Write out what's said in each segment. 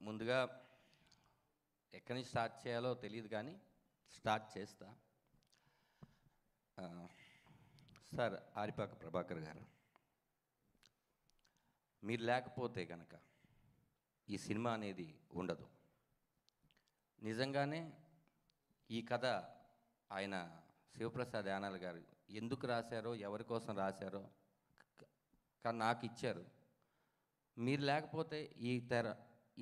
ముందుగా ఎక్కడి నుంచి స్టార్ట్ చేయాలో తెలియదు కానీ స్టార్ట్ చేస్తా. సార్ ఆరిపాక ప్రభాకర్ గారు, మీరు లేకపోతే కనుక ఈ సినిమా అనేది ఉండదు. నిజంగానే ఈ కథ ఆయన శివప్రసాద్ యానాల్ గారు ఎందుకు రాశారో, ఎవరి కోసం రాశారో కానీ నాకు ఇచ్చారు. మీరు లేకపోతే ఈ తెర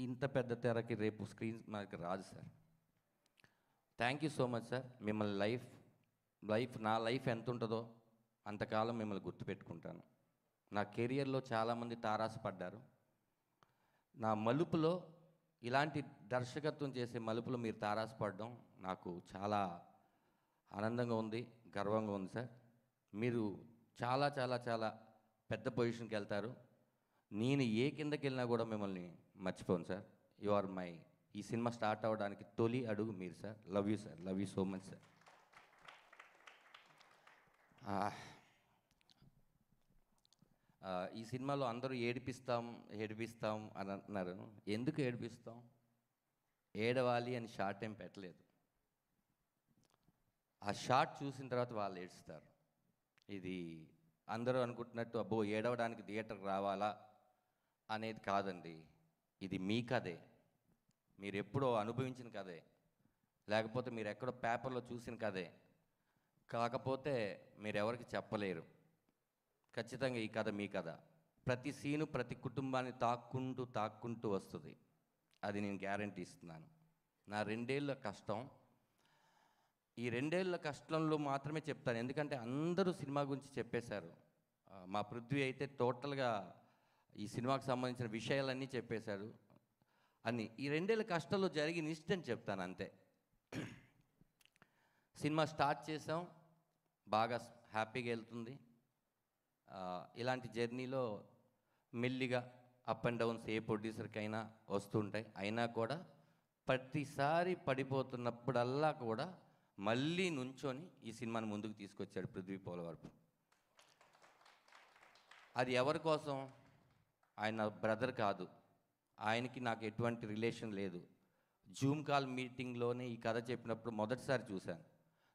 ఇంత పెద్ద తెరకి రేపు స్క్రీన్ మనకి రాదు sir. Thank you so much sir. మిమ్మల్ని నా లైఫ్ ఎంత ఉంటుందో అంతకాలం మిమ్మల్ని గుర్తుపెట్టుకుంటాను. నా కెరియర్లో చాలామంది తారాసపడ్డారు. నా మలుపులో ఇలాంటి దర్శకత్వం చేసే మలుపులో మీరు తారాసపడడం నాకు చాలా ఆనందంగా ఉంది, గర్వంగా ఉంది సార్. మీరు చాలా చాలా చాలా పెద్ద పొజిషన్కి వెళ్తారు. నేను ఏ కిందకి వెళ్ళినా కూడా మిమ్మల్ని మర్చిపోను సార్. యు ఆర్ మై ఈ సినిమా స్టార్ట్ అవ్వడానికి తొలి అడుగు మీరు sir. Love you sir, love you so much sir. ఈ సినిమాలో అందరూ ఏడిపిస్తాం అని అంటున్నారు. ఎందుకు ఏడిపిస్తాం? ఏడవాలి అని షార్ట్ ఏం పెట్టలేదు. ఆ షార్ట్ చూసిన తర్వాత వాళ్ళు ఏడుస్తారు. ఇది అందరూ అనుకుంటున్నట్టు అబ్బో ఏడవడానికి థియేటర్కి రావాలా అనేది కాదండి. ఇది మీ కథే, మీరు ఎప్పుడో అనుభవించిన కథే, లేకపోతే మీరు ఎక్కడో పేపర్లో చూసిన కథే. కాకపోతే మీరు ఎవరికి చెప్పలేరు. ఖచ్చితంగా ఈ కథ మీ కథ. ప్రతి సీను ప్రతి కుటుంబాన్ని తాక్కుంటూ వస్తుంది. అది నేను గ్యారంటీ ఇస్తున్నాను. నా 2 ఏళ్ళ కష్టం, ఈ 2 ఏళ్ళ కష్టంలో మాత్రమే చెప్తాను. ఎందుకంటే అందరూ సినిమా గురించి చెప్పేశారు. మా పృథ్వీ అయితే టోటల్గా ఈ సినిమాకి సంబంధించిన విషయాలన్నీ చెప్పేశారు. అన్నీ ఈ 2 ఏళ్ళ కష్టంలో జరిగిన ఇన్సిడెంట్ చెప్తాను అంతే. సినిమా స్టార్ట్ చేసాం, బాగా హ్యాపీగా వెళ్తుంది. ఇలాంటి జర్నీలో మెల్లిగా అప్ అండ్ డౌన్స్ ఏ ప్రొడ్యూసర్కైనా వస్తుంటాయి. అయినా కూడా ప్రతిసారి పడిపోతున్నప్పుడల్లా కూడా మళ్ళీ నుంచొని ఈ సినిమాని ముందుకు తీసుకొచ్చాడు పృథ్వీ పోలవరపు. అది ఎవరి కోసం? ఆయన బ్రదర్ కాదు, ఆయనకి నాకు ఎటువంటి రిలేషన్ లేదు. జూమ్ కాల్ మీటింగ్లోనే ఈ కథ చెప్పినప్పుడు మొదటిసారి చూశాను.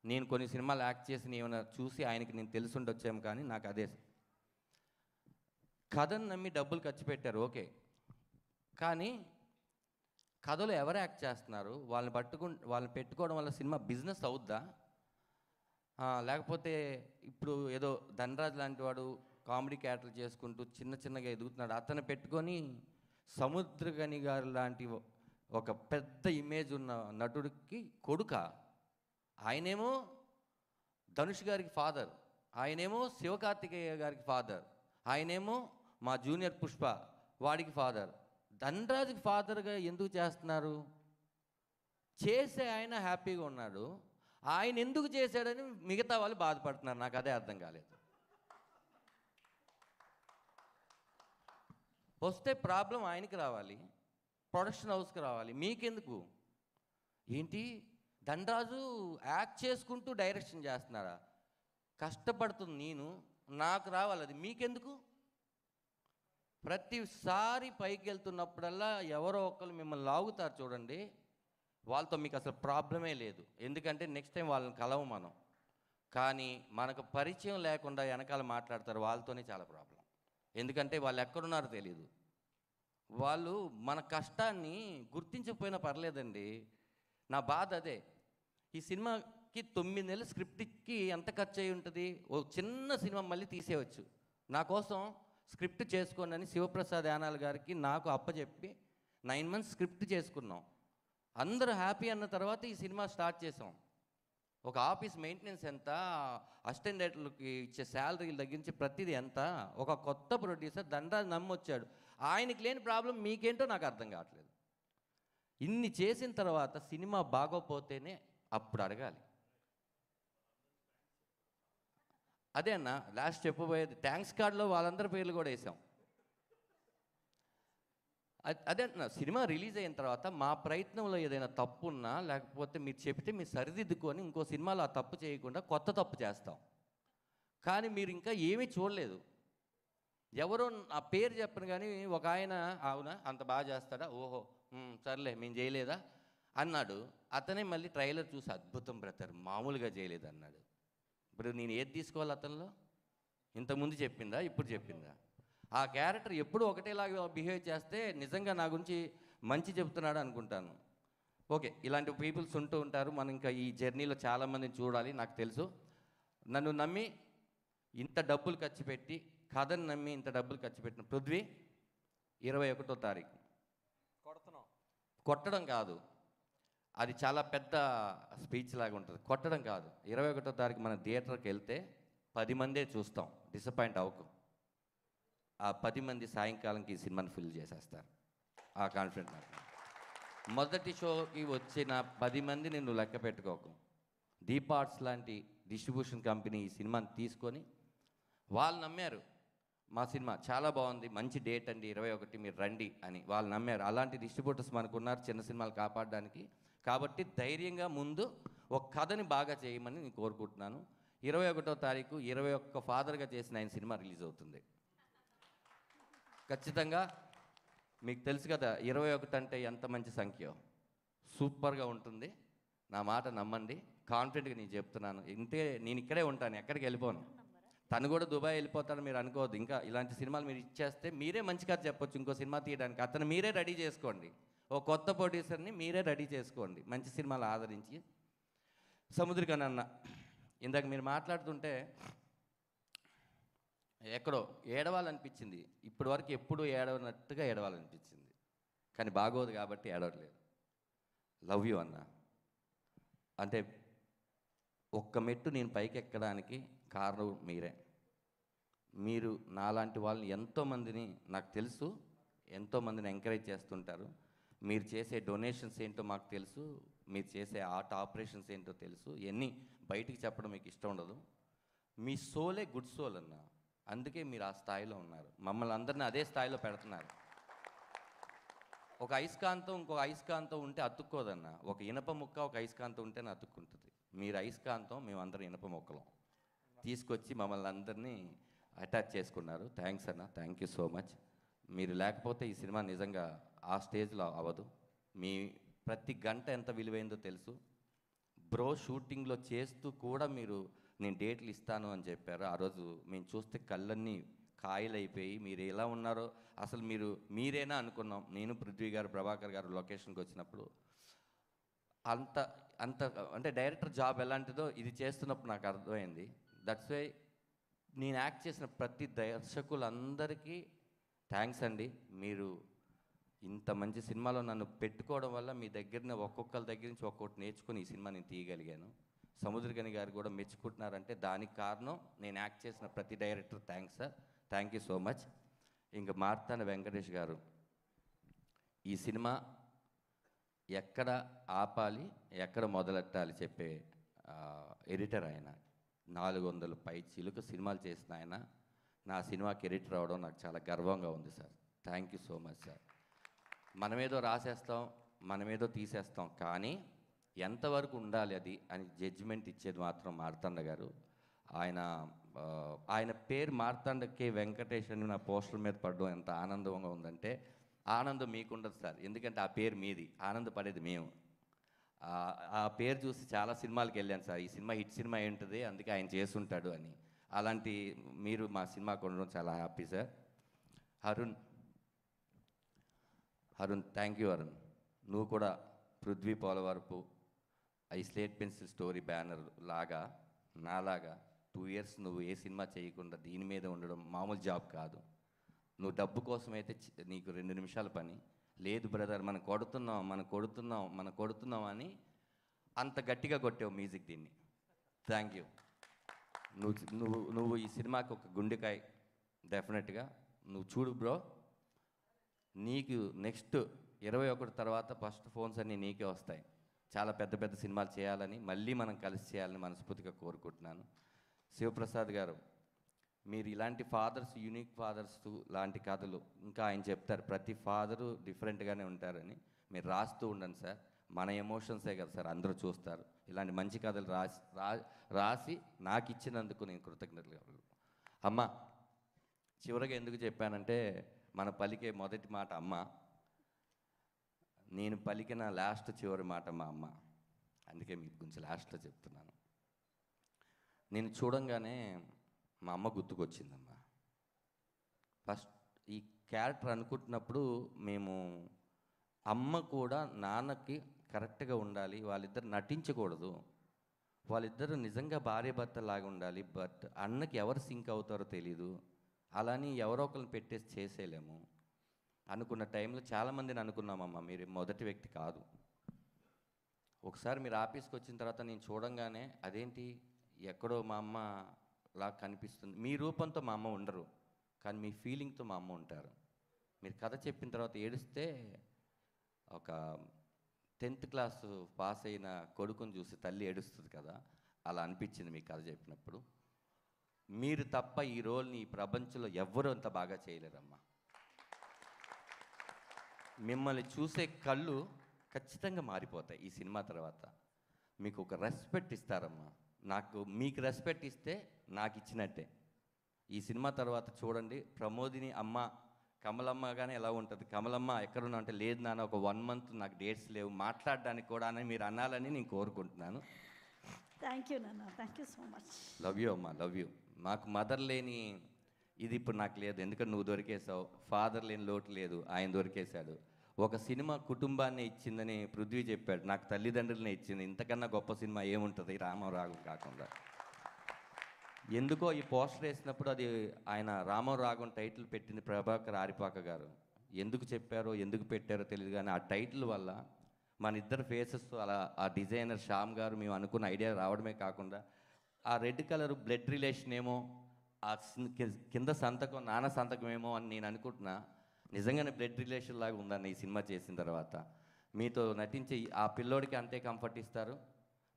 నేను కొన్ని సినిమాలు యాక్ట్ చేసి ఏమైనా చూసి ఆయనకి నేను తెలుసుండొచ్చాము, కానీ నాకు అదే కథను నమ్మి డబ్బులు ఖర్చు పెట్టారు, ఓకే. కానీ కథలో ఎవరు యాక్ట్ చేస్తున్నారు? వాళ్ళని పెట్టుకోవడం వల్ల సినిమా బిజినెస్ అవుద్దా? లేకపోతే ఇప్పుడు ఏదో ధనరాజ్ లాంటి వాడు కామెడీ క్యారెక్టర్ చేసుకుంటూ చిన్నగా ఎదుగుతున్నాడు, అతను పెట్టుకొని సముద్రగని గారు లాంటి ఒక పెద్ద ఇమేజ్ ఉన్న నటుడికి కొడుక? ఆయనేమో ధనుష్ గారికి ఫాదర్, ఆయనేమో శివకార్తికేయ గారికి ఫాదర్, ఆయనేమో మా జూనియర్ పుష్ప వాడికి ఫాదర్. ధనరాజుకి ఫాదర్గా ఎందుకు చేస్తున్నారు? చేసే ఆయన హ్యాపీగా ఉన్నాడు, ఆయన ఎందుకు చేశాడని మిగతా వాళ్ళు బాధపడుతున్నారు. నాకు అదే అర్థం కాలేదు. వస్తే ప్రాబ్లం ఆయనకి రావాలి, ప్రొడక్షన్ హౌస్కి రావాలి, మీకెందుకు? ఏంటి ధనరాజు యాక్ట్ చేసుకుంటూ డైరెక్షన్ చేస్తున్నారా? కష్టపడుతుంది నేను, నాకు రావాలి, అది మీకెందుకు? ప్రతిసారి పైకి వెళ్తున్నప్పుడల్లా ఎవరో ఒకరు మిమ్మల్ని లాగుతారు చూడండి, వాళ్ళతో మీకు అసలు ప్రాబ్లమే లేదు. ఎందుకంటే నెక్స్ట్ టైం వాళ్ళని కలవు మనం. కానీ మనకు పరిచయం లేకుండా వెనకాల మాట్లాడతారు, వాళ్ళతోనే చాలా ప్రాబ్లం. ఎందుకంటే వాళ్ళు ఎక్కడున్నారో తెలియదు. వాళ్ళు మన కష్టాన్ని గుర్తించకపోయినా పర్లేదండి. నా బాధ అదే. ఈ సినిమాకి 9 నెలల స్క్రిప్ట్కి ఎంత ఖర్చు అయి ఉంటుంది? ఓ చిన్న సినిమా మళ్ళీ తీసేయవచ్చు. నా కోసం స్క్రిప్ట్ చేసుకోండి అని శివప్రసాద్ యానాల్ గారికి నాకు అప్పచెప్పి 9 మంత్స్ స్క్రిప్ట్ చేసుకున్నాం. అందరూ హ్యాపీ అన్న తర్వాత ఈ సినిమా స్టార్ట్ చేసాం. ఒక ఆఫీస్ మెయింటెనెన్స్ ఎంత, అసిస్టెంట్ డైరెక్టర్లకి ఇచ్చే శాలరీలు తగ్గించి ప్రతిదీ ఎంత. ఒక కొత్త ప్రొడ్యూసర్ ధనరాజ్ నమ్మొచ్చాడు, ఆయనకి లేని ప్రాబ్లం మీకేంటో నాకు అర్థం కావట్లేదు. ఇన్ని చేసిన తర్వాత సినిమా బాగోపోతేనే అప్పుడు అడగాలి. అదే అన్న లాస్ట్ చెప్పబోయేది. థ్యాంక్స్ కార్డులో వాళ్ళందరి పేర్లు కూడా వేసాం. అదే అన్న, సినిమా రిలీజ్ అయిన తర్వాత మా ప్రయత్నంలో ఏదైనా తప్పు ఉన్నా, లేకపోతే మీరు చెప్తే మీరు సరిదిద్దుకొని ఇంకో సినిమాలో ఆ తప్పు చేయకుండా కొత్త తప్పు చేస్తాం. కానీ మీరు ఇంకా ఏమీ చూడలేదు. ఎవరో ఆ పేరు చెప్పను కానీ ఒక ఆయన అవునా అంత బాగా చేస్తాడా, ఓహో సర్లే మేము చేయలేదా అన్నాడు. అతనే మళ్ళీ ట్రైలర్ చూసి అద్భుతం బ్రదర్ మామూలుగా చేయలేదు అన్నాడు. ఇప్పుడు నేను ఏది తీసుకోవాలి అతనిలో? ఇంతకుముందు చెప్పిందా, ఇప్పుడు చెప్పిందా? ఆ క్యారెక్టర్ ఎప్పుడు ఒకటేలాగా బిహేవ్ చేస్తే నిజంగా నా గురించి మంచి చెప్తున్నాడు అనుకుంటాను. ఓకే, ఇలాంటి పీపుల్స్ ఉంటూ ఉంటారు. మనం ఇంకా ఈ జర్నీలో చాలామందిని చూడాలి. నాకు తెలుసు నన్ను నమ్మి ఇంత డబ్బులు ఖర్చు పెట్టి, కథను నమ్మి ఇంత డబ్బులు ఖర్చు పెట్టిన పృథ్వీ 21వ తారీఖు కొట్టడం కాదు, అది చాలా పెద్ద స్పీచ్ లాగా ఉంటుంది. కొట్టడం కాదు, 21వ తారీఖు మన థియేటర్కి వెళ్తే 10 మందే చూస్తాం, డిసప్పాయింట్ అవ్వకు. ఆ 10 మంది సాయంకాలంకి ఈ సినిమాని ఫిల్ చేసేస్తారు. ఆ కాన్ఫిడెంట్ నాకు. మొదటి షోకి వచ్చిన 10 మందిని నువ్వు లెక్క పెట్టుకోకు. దీపార్ట్స్ లాంటి డిస్ట్రిబ్యూషన్ కంపెనీ ఈ సినిమాని తీసుకొని వాళ్ళు నమ్మారు, మా సినిమా చాలా బాగుంది, మంచి డేట్ అండి 21 మీరు రండి అని వాళ్ళు నమ్మారు. అలాంటి డిస్ట్రిబ్యూటర్స్ మనకున్నారు చిన్న సినిమాలు కాపాడడానికి. కాబట్టి ధైర్యంగా ముందు ఒక కథని బాగా చేయమని నేను కోరుకుంటున్నాను. 21వ తారీఖు 21 ఫాదర్గా చేసిన ఆయన సినిమా రిలీజ్ అవుతుంది. ఖచ్చితంగా మీకు తెలుసు కదా 21 అంటే ఎంత మంచి సంఖ్య, సూపర్గా ఉంటుంది. నా మాట నమ్మండి, కాన్ఫిడెంట్గా నేను చెప్తున్నాను. ఇంతే, నేను ఇక్కడే ఉంటాను, ఎక్కడికి వెళ్ళిపోను. తను కూడా దుబాయ్ వెళ్ళిపోతాడు మీరు అనుకోవద్దు. ఇంకా ఇలాంటి సినిమాలు మీరు ఇచ్చేస్తే మీరే మంచి కథ చెప్పొచ్చు ఇంకో సినిమా తీయడానికి. అతను మీరే రెడీ చేసుకోండి, ఓ కొత్త ప్రొడ్యూసర్ని మీరే రెడీ చేసుకోండి, మంచి సినిమాలు ఆదరించి. సముద్రికన్ అన్న ఇందాక మీరు మాట్లాడుతుంటే ఎక్కడో ఏడవాలనిపించింది. ఇప్పటి వరకు ఎప్పుడు ఏడవనట్టుగా ఏడవాలనిపించింది, కానీ బాగోదు కాబట్టి ఏడవట్లేదు. లవ్ యూ అన్న. అంటే ఒక్క మెట్టు నేను పైకి ఎక్కడానికి కారణం మీరే. మీరు నాలాంటి వాళ్ళని ఎంతోమందిని, నాకు తెలుసు ఎంతోమందిని ఎంకరేజ్ చేస్తుంటారు. మీరు చేసే డొనేషన్స్ ఏంటో మాకు తెలుసు, మీరు చేసే ఆర్ట్ ఆపరేషన్స్ ఏంటో తెలుసు. ఇవన్నీ బయటికి చెప్పడం మీకు ఇష్టం ఉండదు. మీ సోలే గుడ్ సోల్ అన్న, అందుకే మీరు ఆ స్థాయిలో ఉన్నారు. మమ్మల్ని అందరినీ అదే స్థాయిలో పెడుతున్నారు. ఒక అయస్కాంతం ఇంకొక అయస్కాంతం ఉంటే అతుక్కోదన్న. ఒక ఇనప ముక్క ఒక అయస్కాంతం ఉంటేనే అతుక్కుంటుంది. మీరు అయస్కాంతం, మేమందరం ఇనప ముక్కలం. తీసుకొచ్చి మమ్మల్ని అందరినీ అటాచ్ చేసుకున్నారు. థ్యాంక్స్ అన్న, థ్యాంక్ యూ సో మచ్. మీరు లేకపోతే ఈ సినిమా నిజంగా ఆ స్టేజ్లో అవ్వదు. మీ ప్రతి గంట ఎంత విలువైందో తెలుసు. బ్రో షూటింగ్లో చేస్తూ కూడా మీరు నేను డేట్లు ఇస్తాను అని చెప్పారు. ఆ రోజు మేము చూస్తే కళ్ళన్నీ కాయలైపోయి మీరు ఎలా ఉన్నారో అసలు మీరేనా అనుకున్నాం. నేను పృథ్వీ గారు ప్రభాకర్ గారు లొకేషన్కి వచ్చినప్పుడు అంత అంత అంటే డైరెక్టర్ జాబ్ ఎలాంటిదో ఇది చేస్తున్నప్పుడు నాకు అర్థమైంది. దట్స్ వై నేను యాక్ట్ చేసిన ప్రతి దర్శకులందరికీ థ్యాంక్స్ అండి. మీరు ఇంత మంచి సినిమాలో నన్ను పెట్టుకోవడం వల్ల మీ దగ్గరనే ఒక్కొక్కరి దగ్గర నుంచి ఒక్కొక్కటి నేర్చుకుని ఈ సినిమా నేను తీయగలిగాను. సముద్రగని గారు కూడా మెచ్చుకుంటున్నారంటే దానికి కారణం నేను యాక్ట్ చేసిన ప్రతి director. Thanks sir, thank you so much. ఇంకా మార్తాండ వెంకటేష్ గారు, ఈ సినిమా ఎక్కడ ఆపాలి ఎక్కడ మొదలెట్టాలి చెప్పే ఎడిటర్ ఆయన. 400 పై చిలుక సినిమాలు చేసిన ఆయన నా సినిమాకి ఎడిటర్ అవడం నాకు చాలా గర్వంగా ఉంది sir. Thank you so much sir. మనమేదో రాసేస్తాం, మనమేదో తీసేస్తాం, కానీ ఎంతవరకు ఉండాలి అది అని జడ్జిమెంట్ ఇచ్చేది మాత్రం మార్తాండ గారు. ఆయన పేరు మార్తాండ కే వెంకటేష్ అని నా పోస్టర్ మీద పడడం ఎంత ఆనందంగా ఉందంటే, ఆనందం మీకుండదు సార్, ఎందుకంటే ఆ పేరు మీది, ఆనందపడేది మేము. ఆ పేరు చూసి చాలా సినిమాలకు వెళ్ళాను సార్, ఈ సినిమా హిట్ సినిమా ఏంటిది అందుకే ఆయన చేస్తుంటాడు అని. అలాంటి మీరు మా సినిమాకు ఉండడం చాలా happy sir. Arun thank you Arun. నువ్వు కూడా Prithvi Polavarapu I slate pencil story banner లాగా నాలాగా 2 years నువ్వు ఏ సినిమా చేయకుండా దీని మీద ఉండడం మామూలు జాబ్ కాదు. నువ్వు డబ్బు కోసమైతే నీకు 2 నిమిషాల పని లేదు బ్రదర్, మనం కొడుతున్నాం అని అంత గట్టిగా కొట్టావు మ్యూజిక్ దీన్ని. Thank you. నువ్వు ఈ సినిమాకి ఒక గుండెకాయ డెఫినెట్గా. నువ్వు చూడు బ్రో, నీకు నెక్స్ట్ 21 తర్వాత ఫస్ట్ ఫోన్స్ అన్నీ నీకే వస్తాయి. చాలా పెద్ద పెద్ద సినిమాలు చేయాలని, మళ్ళీ మనం కలిసి చేయాలని మనస్ఫూర్తిగా కోరుకుంటున్నాను. శివప్రసాద్ గారు, మీరు ఇలాంటి ఫాదర్స్, యూనిక్ ఫాదర్స్ లాంటి కథలు ఇంకా ఆయన చెప్తారు, ప్రతి ఫాదరు డిఫరెంట్గానే ఉంటారని. మీరు రాస్తూ ఉండండి సార్, మన ఎమోషన్సే కదా సార్ అందరూ చూస్తారు. ఇలాంటి మంచి కథలు రాసి నాకు ఇచ్చినందుకు నేను కృతజ్ఞతలు. అమ్మ చివరిగా ఎందుకు చెప్పానంటే మన పలికే మొదటి మాట అమ్మ, నేను పలికిన చివరి మాట మా అమ్మ. అందుకే మీకు గురించి లాస్ట్లో చెప్తున్నాను. నేను చూడంగానే మా అమ్మ గుర్తుకొచ్చిందమ్మా. ఫస్ట్ ఈ క్యారెక్టర్ అనుకుంటున్నప్పుడు మేము అమ్మ కూడా నాన్నకి కరెక్ట్గా ఉండాలి, వాళ్ళిద్దరు నటించకూడదు, వాళ్ళిద్దరూ నిజంగా భార్య భర్తలాగా ఉండాలి, బట్ అన్నకి ఎవరు సింక్ అవుతారో తెలీదు, అలాని ఎవరో ఒకరిని పెట్టేసి చేసేయలేము అనుకున్న టైంలో చాలామందిని అనుకున్నామమ్మా, మీరు మొదటి వ్యక్తి కాదు. ఒకసారి మీరు ఆఫీస్కి వచ్చిన తర్వాత నేను చూడంగానే అదేంటి ఎక్కడో మా అమ్మ లా కనిపిస్తుంది. మీ రూపంతో మా అమ్మ ఉండరు, కానీ మీ ఫీలింగ్తో మా అమ్మ ఉంటారు. మీరు కథ చెప్పిన తర్వాత ఏడిస్తే ఒక 10th క్లాస్ పాస్ అయిన కొడుకుని చూసి తల్లి ఏడుస్తుంది కదా, అలా అనిపించింది మీ కథ చెప్పినప్పుడు. మీరు తప్ప ఈ రోల్ని ఈ ప్రపంచంలో ఎవ్వరూ అంత బాగా చేయలేరమ్మా. మిమ్మల్ని చూసే కళ్ళు ఖచ్చితంగా మారిపోతాయి ఈ సినిమా తర్వాత. మీకు ఒక రెస్పెక్ట్ ఇస్తారమ్మా. మీకు రెస్పెక్ట్ ఇస్తే నాకు ఇచ్చినట్టే. ఈ సినిమా తర్వాత చూడండి, ప్రమోదిని అమ్మ కమలమ్మ కానీ ఎలా ఉంటుంది, కమలమ్మ ఎక్కడున్నా అంటే లేదు నాన్న ఒక 1 month నాకు డేట్స్ లేవు మాట్లాడడానికి కూడా అని మీరు అనాలని నేను కోరుకుంటున్నాను. థ్యాంక్ యూ నాన్న, thank you so much. Love you అమ్మా, లవ్ యూ. మాకు మదర్ లేని ఇది ఇప్పుడు నాకు లేదు, ఎందుకంటే నువ్వు దొరికేసావు. ఫాదర్ లేని లోటు లేదు, ఆయన దొరికేశాడు. ఒక సినిమా కుటుంబాన్ని ఇచ్చిందని పృథ్వీ చెప్పాడు, నాకు తల్లిదండ్రులనే ఇచ్చింది. ఇంతకన్నా గొప్ప సినిమా ఏముంటుంది రామరాగం కాకుండా. ఎందుకో ఈ పోస్టర్ వేసినప్పుడు అది ఆయన రామరాగం టైటిల్ పెట్టింది ప్రభాకర్ ఆరిపాక గారు. ఎందుకు చెప్పారో ఎందుకు పెట్టారో తెలియదు, కానీ ఆ టైటిల్ వల్ల మన ఇద్దరు ఫేసెస్ అలా ఆ డిజైనర్ శ్యామ్ గారు మేము అనుకున్న ఐడియా రావడమే కాకుండా ఆ రెడ్ కలర్ బ్లడ్ రిలేషన్ ఏమో, ఆ కింద సంతకం నాన్న సంతకం ఏమో అని నేను అనుకుంటున్నా. నిజంగానే బ్లడ్ రిలేషన్ లాగా ఉందన్న ఈ సినిమా చేసిన తర్వాత. మీతో నటించి ఆ పిల్లోడికి అంతే కంఫర్ట్ ఇస్తారు,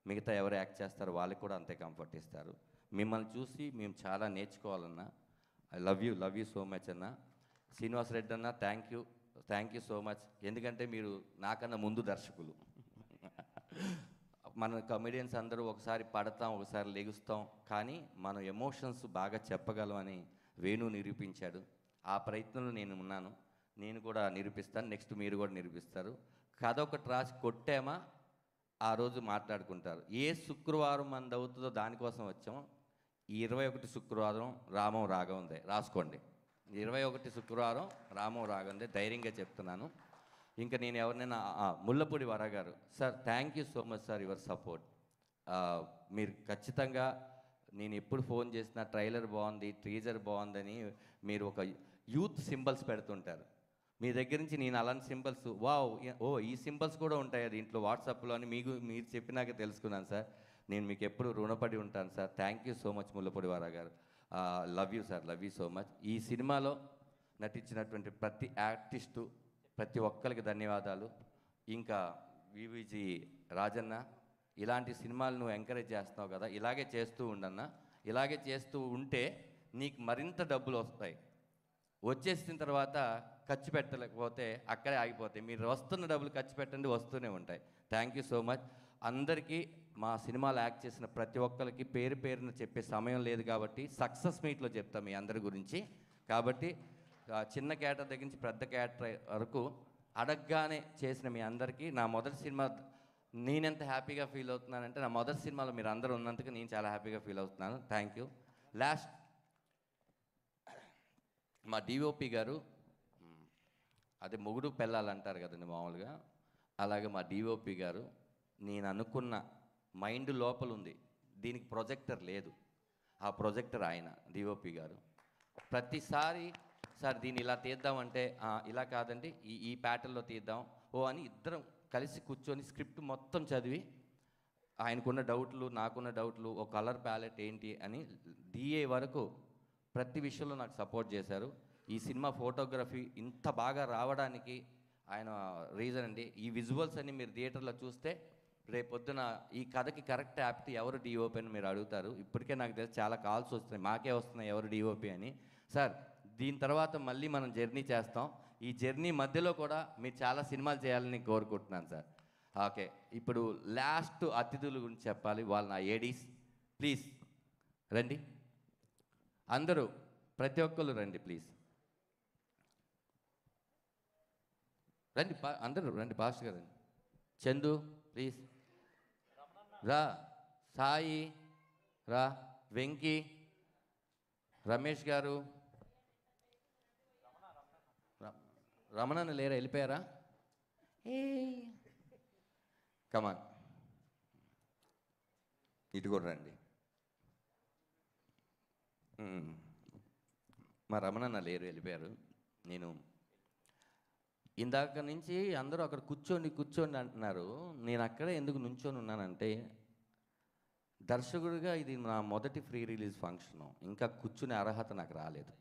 మిగతా ఎవరు యాక్ట్ చేస్తారో వాళ్ళకి కూడా అంతే కంఫర్ట్ ఇస్తారు. మిమ్మల్ని చూసి మేము చాలా నేర్చుకోవాలన్నా. I love you so much అన్న. శ్రీనివాస్ రెడ్డి అన్న, థ్యాంక్ యూ సో మచ్. ఎందుకంటే మీరు నాకన్నా ముందు దర్శకులు. మన కమెడియన్స్ అందరూ ఒకసారి పడతాం, ఒకసారి లెగుస్తాం, కానీ మనం ఎమోషన్స్ బాగా చెప్పగలమని వేణు నిరూపించాడు. ఆ ప్రయత్నంలో నేను ఉన్నాను, నేను కూడా నిరూపిస్తాను. నెక్స్ట్ మీరు కూడా నిరూపిస్తారు. కథ ఒకటి రాసి కొట్టామా ఆ రోజు మాట్లాడుకుంటారు. ఏ శుక్రవారం మనది అవుతుందో దానికోసం వచ్చాము. ఈ 21 శుక్రవారం రామం రాగందే రాసుకోండి. 21 శుక్రవారం రామం రాగందే, ధైర్యంగా చెప్తున్నాను. ఇంకా నేను ఎవరినైనా ముల్లపూడి వర గారు, sir thank you so much sir your support. మీరు ఖచ్చితంగా నేను ఎప్పుడు ఫోన్ చేసినా ట్రైలర్ బాగుంది, టీజర్ బాగుందని మీరు ఒక యూత్ సింబల్స్ పెడుతుంటారు. మీ దగ్గర నుంచి నేను అలాంటి సింబల్స్ ఈ సింబల్స్ కూడా ఉంటాయి దీంట్లో వాట్సాప్లో అని మీరు చెప్పినాక తెలుసుకున్నాను సార్. నేను మీకు ఎప్పుడు రుణపడి ఉంటాను sir. Thank you so much Mullapudi వారా గారు. Love you sir, love you so much. ఈ సినిమాలో నటించినటువంటి ప్రతి ఆర్టిస్టు, ప్రతి ఒక్కరికి ధన్యవాదాలు. ఇంకా వివిజి రాజన్న, ఇలాంటి సినిమాలు నువ్వు ఎంకరేజ్ చేస్తున్నావు కదా, ఇలాగే చేస్తూ ఉండన్నా. ఇలాగే చేస్తూ ఉంటే నీకు మరింత డబ్బులు వస్తాయి. వచ్చేసిన తర్వాత ఖర్చు పెట్టలేకపోతే అక్కడే ఆగిపోతాయి. మీరు వస్తున్న డబ్బులు ఖర్చు పెట్టండి, వస్తూనే ఉంటాయి. థ్యాంక్ యూ సో మచ్ అందరికీ. మా సినిమాలో యాక్ట్ చేసిన ప్రతి ఒక్కరికి పేరు పేరున చెప్పే సమయం లేదు కాబట్టి సక్సెస్ మీట్లో చెప్తాం మీ అందరి గురించి. కాబట్టి చిన్న క్యారెక్టర్ దగ్గర నుంచి పెద్ద క్యారెక్టర్ వరకు అడగగానే చేసిన మీ అందరికీ నా మొదటి సినిమా నేనెంత హ్యాపీగా ఫీల్ అవుతున్నానంటే, నా మొదటి సినిమాలో మీరు అందరూ ఉన్నందుకు నేను చాలా హ్యాపీగా ఫీల్ అవుతున్నాను. Thank you. లాస్ట్ మా డిఓపి గారు, అదే మొగుడు పెళ్ళాలి అంటారు కదండి మామూలుగా, అలాగే మా డిఓపి గారు, నేను అనుకున్న మైండ్ లోపల ఉంది, దీనికి ప్రొజెక్టర్ లేదు, ఆ ప్రొజెక్టర్ ఆయన డిఓపి గారు. ప్రతిసారి సార్ దీన్ని ఇలా తీద్దామంటే ఇలా కాదండి ఈ ప్యాటర్న్లో తీద్దాం అని ఇద్దరం కలిసి కూర్చొని స్క్రిప్ట్ మొత్తం చదివి ఆయనకున్న డౌట్లు నాకున్న డౌట్లు, ఒక కలర్ ప్యాలెట్ ఏంటి అని డిఏ వరకు ప్రతి విషయంలో నాకు సపోర్ట్ చేశారు. ఈ సినిమా ఫోటోగ్రఫీ ఇంత బాగా రావడానికి ఆయన రీజన్ అండి. ఈ విజువల్స్ అన్ని మీరు థియేటర్లో చూస్తే రేపొద్దున ఈ కథకి కరెక్ట్ యాప్తి ఎవరు డిఓపి అని మీరు అడుగుతారు. ఇప్పటికే నాకు తెలిసి చాలా కాల్స్ వస్తున్నాయి, మాకే వస్తున్నాయి ఎవరు డిఓపి అని. సార్ దీని తర్వాత మళ్ళీ మనం జర్నీ చేస్తాం, ఈ జర్నీ మధ్యలో కూడా మీరు చాలా సినిమాలు చేయాలని కోరుకుంటున్నాను సార్. ఓకే, ఇప్పుడు లాస్ట్ అతిథుల గురించి చెప్పాలి. వాళ్ళు నా ఏడీస్, ప్లీజ్ రండి అందరూ. ప్రతి ఒక్కళ్ళు రండి ప్లీజ్. రండి అందరూ రండి, పాస్టర్ గారు రండి. చందు ప్లీజ్ రా, సాయి రా, వెంకీ, రమేష్ గారు, రమణన్న లేరా, వెళ్ళిపోయారా? ఏ కమాన్, ఇటు కూడా రండి. మా రమణన్న లేరు, వెళ్ళిపోయారు. నేను ఇందాక నుంచి అందరూ అక్కడ కూర్చోండి అంటున్నారు. నేను అక్కడే ఎందుకు నుంచొని ఉన్నానంటే, దర్శకుడిగా ఇది నా మొదటి ఫ్రీ రిలీజ్ ఫంక్షను. ఇంకా కూర్చునే అర్హత నాకు రాలేదు.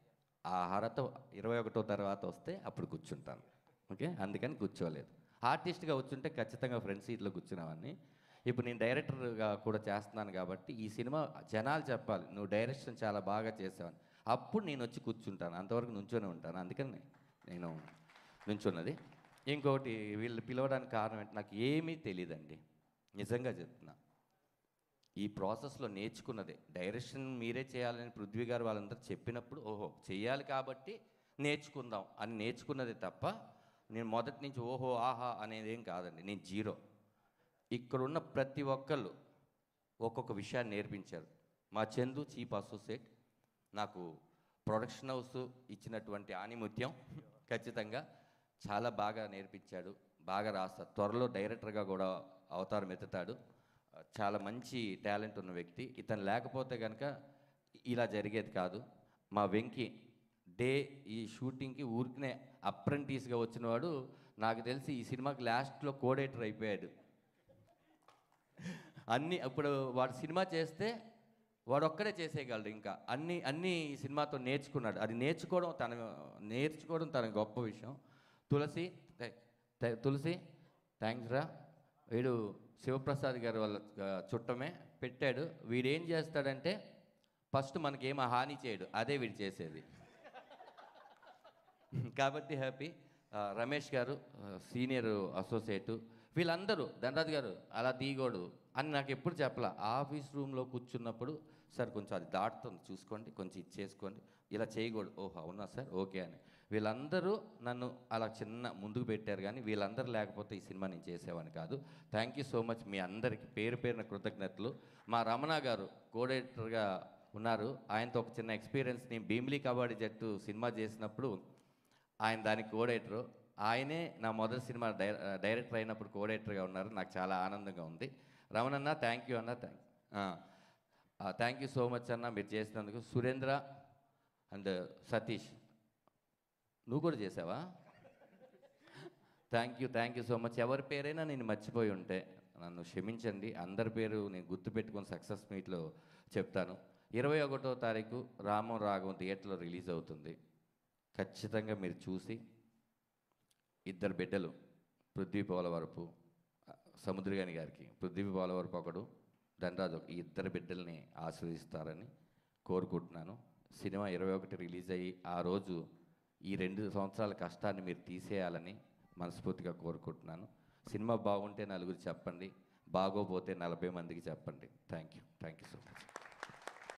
ఆ అర్హత 21 తర్వాత వస్తే అప్పుడు కూర్చుంటాను. ఓకే, అందుకని కూర్చోలేదు. ఆర్టిస్ట్గా వచ్చుంటే ఖచ్చితంగా ఫ్రంట్ సీట్లో కూర్చునేవాడిని. ఇప్పుడు నేను డైరెక్టర్గా కూడా చేస్తున్నాను కాబట్టి ఈ సినిమా జనాలు చెప్పాలి, నువ్వు డైరెక్షన్ చాలా బాగా చేసావని. అప్పుడు నేను వచ్చి కూర్చుంటాను, అంతవరకు నుంచొని ఉంటాను. అందుకని నేను నుంచున్నది. ఇంకోటి, వీళ్ళు పిలవడానికి కారణం ఏంటి, నాకు ఏమీ తెలియదండి, నిజంగా చెప్తున్నా. ఈ ప్రాసెస్లో నేర్చుకున్నదే. డైరెక్షన్ మీరే చేయాలని పృథ్వీ గారు వాళ్ళందరూ చెప్పినప్పుడు ఓహో చెయ్యాలి కాబట్టి నేర్చుకుందాం అని నేర్చుకున్నదే తప్ప, నేను మొదటి నుంచి ఓహో ఆహా అనేది ఏం కాదండి. నేను జీరో. ఇక్కడున్న ప్రతి ఒక్కళ్ళు ఒక్కొక్క విషయాన్ని నేర్పించారు. మా చందు చీఫ్ అసోసియేట్ నాకు ప్రొడక్షన్ హౌస్ ఇచ్చినటువంటి ఆనిముత్యం ఖచ్చితంగా చాలా బాగా నేర్పించాడు. బాగా రాస్తాడు, త్వరలో డైరెక్టర్గా కూడా అవతారం ఎత్తుతాడు. చాలా మంచి టాలెంట్ ఉన్న వ్యక్తి. ఇతను లేకపోతే కనుక ఇలా జరిగేది కాదు. మా వెంకీ ఈ షూటింగ్కి ఊరికనే అప్రెంటిస్గా వచ్చినవాడు, నాకు తెలిసి ఈ సినిమాకి లాస్ట్లో కోడేటర్ అయిపోయాడు. ఇప్పుడు వాడు సినిమా చేస్తే వాడు ఒక్కడే చేసేయగలడు. ఇంకా అన్నీ ఈ సినిమాతో నేర్చుకున్నాడు. అది నేర్చుకోవడం తన గొప్ప విషయం. తులసి థ్యాంక్స్ రా. వీడు శివప్రసాద్ గారు వాళ్ళ చుట్టమే పెట్టాడు. వీడేం చేస్తాడంటే ఫస్ట్ మనకేం హాని చేయడు, అదే వీడు చేసేది. కాబట్టి హ్యాపీ. రమేష్ గారు సీనియర్ అసోసియేటు, వీళ్ళందరూ ధనరాజు గారు అలా దిగోడు అని నాకు ఎప్పుడు చెప్పలా. ఆఫీస్ రూమ్లో కూర్చున్నప్పుడు సార్ కొంచెం అది దాటుతుంది చూసుకోండి, కొంచెం ఇచ్చేసుకోండి, ఇలా చేయకూడదు, ఓహో అవునా సార్ ఓకే అని. వీళ్ళందరూ నన్ను అలా చిన్న ముందుకు పెట్టారు. కానీ వీళ్ళందరూ లేకపోతే ఈ సినిమా నేను చేసేవాడిని కాదు. థ్యాంక్ యూ సో మచ్, మీ అందరికీ పేరు పేరున కృతజ్ఞతలు. మా రమణ గారు కోఆర్డినేటర్గా ఉన్నారు. ఆయనతో ఒక చిన్న ఎక్స్పీరియన్స్, నేను భీమిలీ కబడ్డీ జట్టు సినిమా చేసినప్పుడు ఆయన దానికి కోఆర్డినేటరు. ఆయనే నా మొదటి సినిమా డైరెక్టర్ అయినప్పుడు కోఆర్డినేటర్గా ఉన్నారు. నాకు చాలా ఆనందంగా ఉంది. రమణన్న థ్యాంక్ యూ అన్న, థ్యాంక్ యూ సో మచ్ అన్న మీరు చేసినందుకు. సురేంద్ర అండ్ సతీష్, నువ్వు కూడా చేసావా? Thank you so much. ఎవరి పేరైనా నేను మర్చిపోయి ఉంటే నన్ను క్షమించండి. అందరి పేరు నేను గుర్తుపెట్టుకొని సక్సెస్ మీట్లో చెప్తాను. 21వ తారీఖు రామం రాఘవం థియేటర్లో రిలీజ్ అవుతుంది. ఖచ్చితంగా మీరు చూసి, ఇద్దరు బిడ్డలు పృథ్వీ పోలవరపు, సముద్రగాని గారికి పృథ్వీ పోలవరపు ఒకడు, ధనరాజు, ఈ ఇద్దరు బిడ్డల్ని ఆశీర్వదిస్తారని కోరుకుంటున్నాను. సినిమా 21 రిలీజ్ అయ్యి ఆ రోజు ఈ 2 సంవత్సరాల కష్టాన్ని మీరు తీసేయాలని మనస్ఫూర్తిగా కోరుకుంటున్నాను. సినిమా బాగుంటే నలుగురు చెప్పండి, బాగోపోతే 40 మందికి చెప్పండి. Thank you so much.